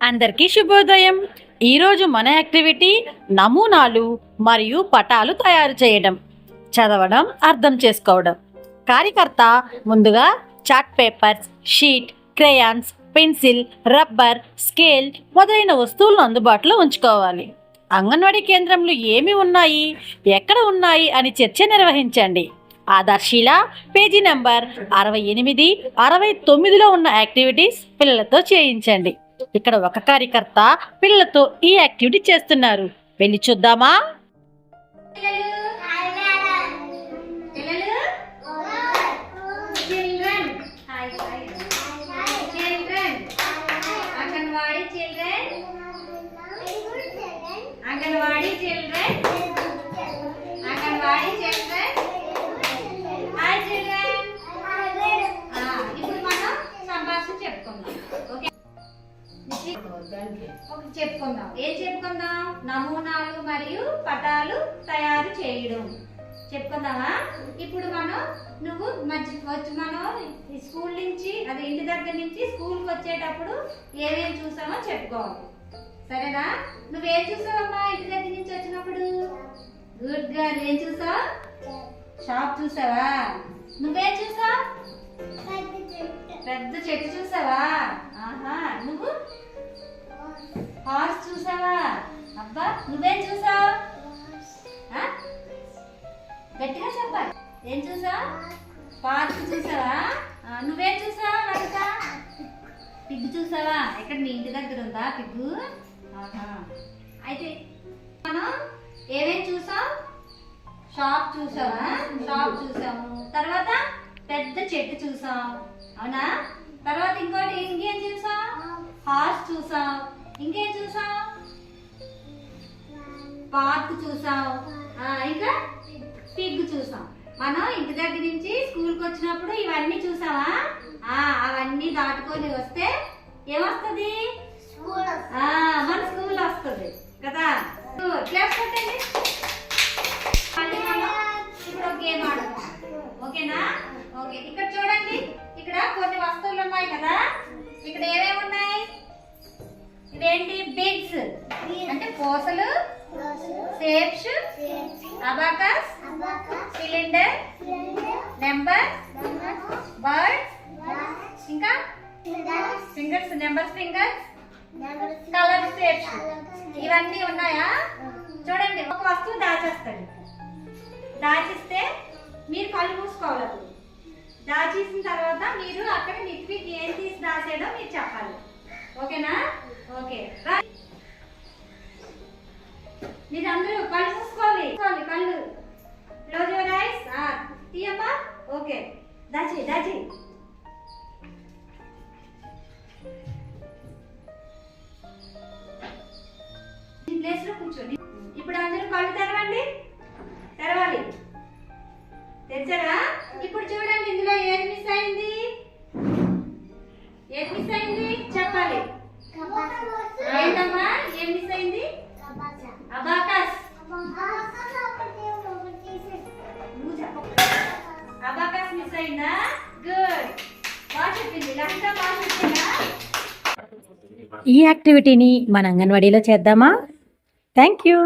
అందరికీ శుభోదయం. ఈరోజు మన యాక్టివిటీ నమూనాలు మరియు పటాలు తయారు చేయడం, చదవడం, అర్థం చేసుకోవడం. కార్యకర్త ముందుగా chart papers, sheet, crayons, pencil, rubber, scale మొదలైన వస్తువులను అందుబాటులో ఉంచుకోవాలి. అంగన్వాడీ కేంద్రంలో ఏమి ఉన్నాయి, ఎక్కడ ఉన్నాయి అని చర్చ నిర్వహించండి. ఆధార్శీల పేజీ నెంబర్ 68, 69లో ఉన్న యాక్టివిటీస్ పిల్లలతో చేయించండి. ఇక్కడ ఒక కార్యకర్త పిల్లలతో ఈ యాక్టివిటీ చేస్తున్నారు. వెళ్ళి చూద్దామా? చెప్పుకుందాం. ఏం చెప్పుకుందాం? నమూనాలు మరియు పటాలు తయారు చేయడం చెప్పుకుందామా? ఇప్పుడు నువ్వు స్కూల్ నుంచి అదే ఇంటి దగ్గర నుంచి స్కూల్కి వచ్చేటప్పుడు ఏమేమి చూసామో చెప్పుకోవాలి. సరేనా? నువ్వేం చూసావమ్మా ఇంటి దగ్గర నుంచి వచ్చినప్పుడు? Good girl. ఏం చూసావు? షాప్ చూసావా? నువ్వేం చూసావు? పెద్ద చెట్టు చూసావా? ఆహా. నువ్వు హార్స్ చూసావా? అబ్బా. నువ్వేం చూసావు? గట్టిగా చెప్పాలి. ఏం చూసావు? పార్క్ చూసావా? నువ్వేం చూసావు? లలిత పిగ్గు చూసావా? ఇక్కడ మీ ఇంటి దగ్గర ఉందా పిగ్గు? అయితే మనం ఏమేం చూసాం? షాప్ చూసావా? షాప్ చూసాము. తర్వాత పెద్ద చెట్టు చూసాం, అవునా? తర్వాత ఇంకోటి ఇంకేం చూసాం? హార్స్ చూసాం. ఇంకేం చూసాం? పార్క్ చూసాం. ఇంకా పిగ్ చూసాం. మనం ఇంటి దగ్గర నుంచి స్కూల్కి వచ్చినప్పుడు ఇవన్నీ చూసావా? అవన్నీ దాటుకొని వస్తే ఏమొస్తుంది? మన స్కూల్ వస్తుంది కదా. క్లాస్ కొట్టండి. ఇప్పుడు ఒక గేమ్ ఆడుతాం. ఓకేనా? ఓకే. ఇక్కడ చూడండి, ఇక్కడ కొన్ని వస్తువులు ఉన్నాయి కదా. ఇక్కడ ఏమేమి ఉన్నాయి? ఇవేంటి? బిగ్స్ అంటే పూసలు, shapes, abacus, cylinder, number, birds, ఇంకా fingers, number fingers, colour shapes, ఇవన్నీ ఉన్నాయా? చూడండి, ఒక వస్తువు దాచేస్తాడు. దాచిస్తే మీరు కళ్ళు మూసుకోవాలి. దాచేసిన తర్వాత మీరు అక్కడ నిత్వికి ఏం తీసి దాచేయడో మీరు చెప్పాలి. ఓకేనా? ఓకే. మీరు అందరూ కళ్ళు మూసుకోవాలి. కళ్ళు క్లోజ్ యువర్ ఐస్. తీయమ్మా. ఓకే. దాచి ప్లేస్ లో కూర్చోండి. ఇప్పుడు అందరూ కళ్ళు తెరవండి. తెరవాలి. తెచ్చారా? ఇప్పుడు చూడండి, ఇందులో ఏది మిస్ అయింది? ఏది మిస్ అయింది చెప్పాలి. ఏంటమ్మా ఏం మిస్ అయింది? అబాకస్. అబాకస్ మిస్ అయిందా? గుడ్. బాగా చెప్పింది లలిత. బాగా చెప్పిందా? ఈ యాక్టివిటీని మన అంగన్వాడీలో చేద్దామా? Thank you.